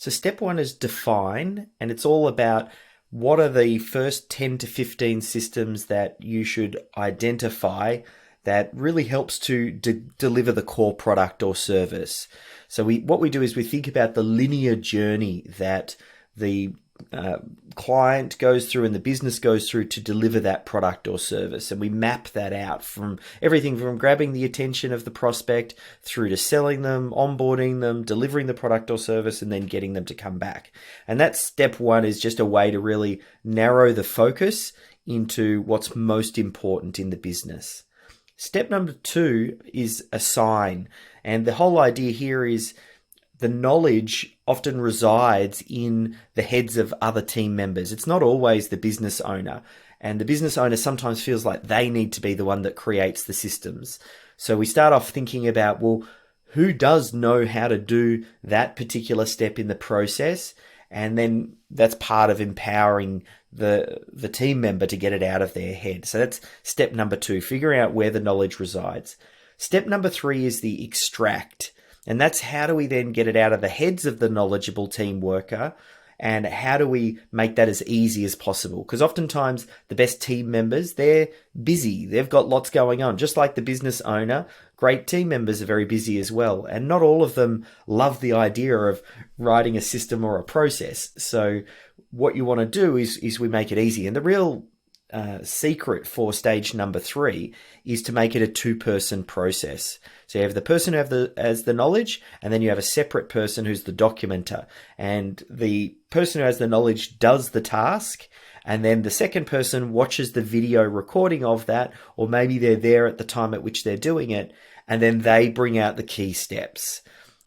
So step one is define, and it's all about what are the first 10 to 15 systems that you should identify that really helps to deliver the core product or service. So what we do is we think about the linear journey that the client goes through and the business goes through to deliver that product or service. And we map that out from everything from grabbing the attention of the prospect through to selling them, onboarding them, delivering the product or service, and then getting them to come back. And that step one is just a way to really narrow the focus into what's most important in the business. Step number two is assign. And the whole idea here is the knowledge often resides in the heads of other team members. It's not always the business owner. And the business owner sometimes feels like they need to be the one that creates the systems. So we start off thinking about, well, who does know how to do that particular step in the process? And then that's part of empowering the team member to get it out of their head. So that's step number two, figuring out where the knowledge resides. Step number three is the extract. And that's how do we then get it out of the heads of the knowledgeable team worker, and how do we make that as easy as possible? Because oftentimes the best team members, they're busy. They've got lots going on. Just like the business owner, great team members are very busy as well. And not all of them love the idea of writing a system or a process. So what you want to do is we make it easy. And the real secret for stage number three is to make it a two-person process. So you have the person who has the knowledge, and then you have a separate person who's the documenter. And the person who has the knowledge does the task, and then the second person watches the video recording of that, or maybe they're there at the time at which they're doing it, and then they bring out the key steps.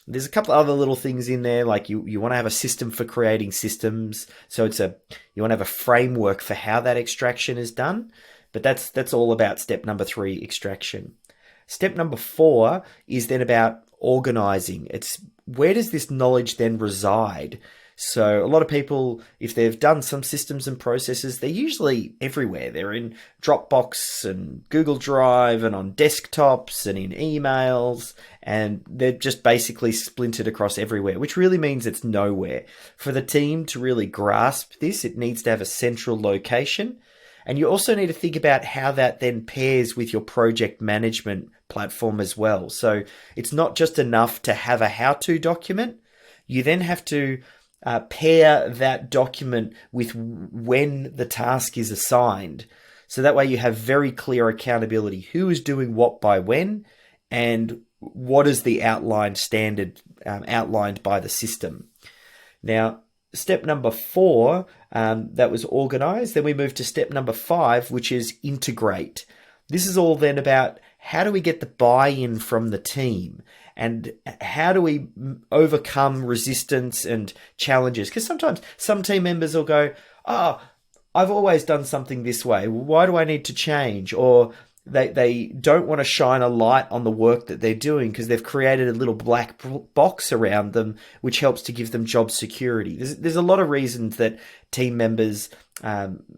There's a couple of other little things in there, like you want to have a system for creating systems. So you want to have a framework for how that extraction is done. But that's all about step number three, extraction. Step number four is then about organizing. It's where does this knowledge then reside? So a lot of people, if they've done some systems and processes, they're usually everywhere. They're in Dropbox and Google Drive and on desktops and in emails, and they're just basically splintered across everywhere, which really means it's nowhere. For the team to really grasp this, it needs to have a central location. And you also need to think about how that then pairs with your project management platform as well. So it's not just enough to have a how-to document. You then have to pair that document with when the task is assigned. So that way you have very clear accountability. Who is doing what by when, and what is the outlined standard outlined by the system. Now, step number four, that was organize. Then we move to step number five, which is integrate. This is all then about how do we get the buy-in from the team, and how do we overcome resistance and challenges? Because sometimes some team members will go, oh, I've always done something this way. Why do I need to change? Or they don't want to shine a light on the work that they're doing because they've created a little black box around them, which helps to give them job security. There's a lot of reasons that team members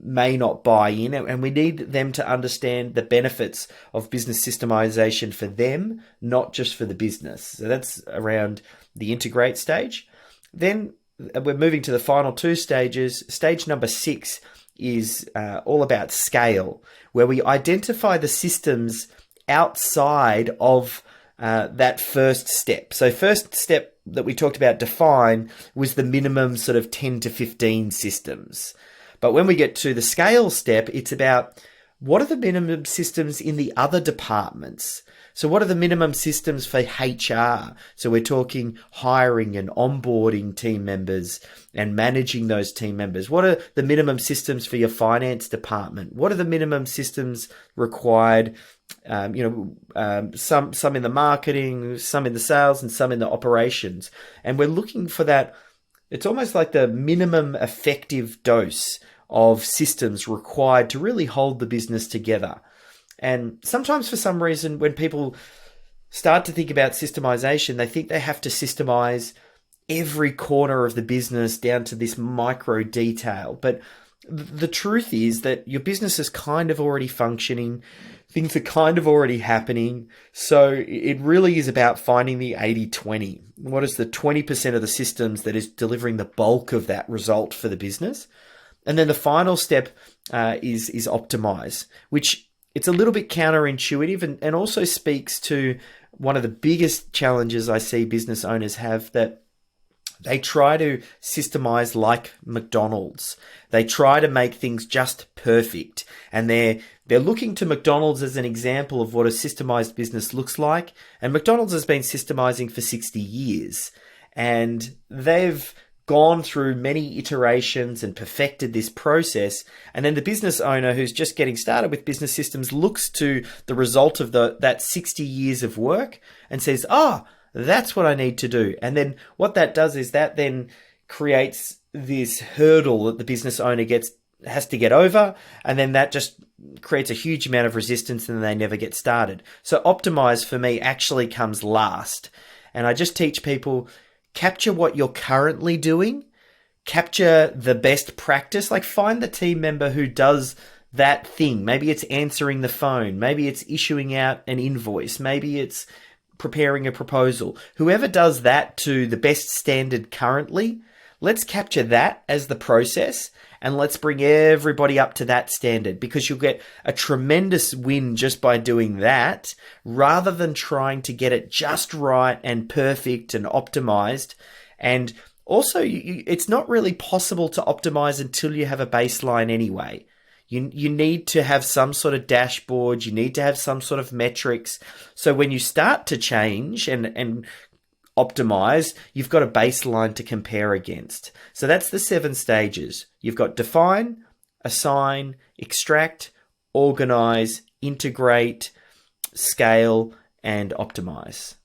may not buy in, and we need them to understand the benefits of business systemization for them, not just for the business. So that's around the integrate stage. Then we're moving to the final two stages. Stage number 6 is all about scale, where we identify the systems outside of that first step. So first step that we talked about, define, was the minimum sort of 10 to 15 systems. But when we get to the scale step, it's about what are the minimum systems in the other departments? So what are the minimum systems for HR? So we're talking hiring and onboarding team members and managing those team members. What are the minimum systems for your finance department? What are the minimum systems required? Some in the marketing, some in the sales, and some in the operations. And we're looking for that. It's almost like the minimum effective dose of systems required to really hold the business together. And sometimes for some reason, when people start to think about systemization, they think they have to systemize every corner of the business down to this micro detail. But the truth is that your business is kind of already functioning. things are kind of already happening. So it really is about finding the 80-20. What is the 20% of the systems that is delivering the bulk of that result for the business? And then the final step is optimize, which it's a little bit counterintuitive and also speaks to one of the biggest challenges I see business owners have, that they try to systemize like McDonald's. They try to make things just perfect. And they're looking to McDonald's as an example of what a systemized business looks like. And McDonald's has been systemizing for 60 years. And they've gone through many iterations and perfected this process. And then the business owner who's just getting started with business systems looks to the result of that 60 years of work and says, that's what I need to do. And then what that does is that then creates this hurdle that the business owner has to get over. And then that just creates a huge amount of resistance and they never get started. So optimize for me actually comes last. And I just teach people, capture what you're currently doing, capture the best practice, like find the team member who does that thing. Maybe it's answering the phone. Maybe it's issuing out an invoice. Maybe it's preparing a proposal. Whoever does that to the best standard currently, let's capture that as the process and let's bring everybody up to that standard, because you'll get a tremendous win just by doing that, rather than trying to get it just right and perfect and optimized. And also, it's not really possible to optimize until you have a baseline anyway. You need to have some sort of dashboard. You need to have some sort of metrics. So when you start to change and optimize, you've got a baseline to compare against. So that's the 7 stages. You've got define, assign, extract, organize, integrate, scale, and optimize.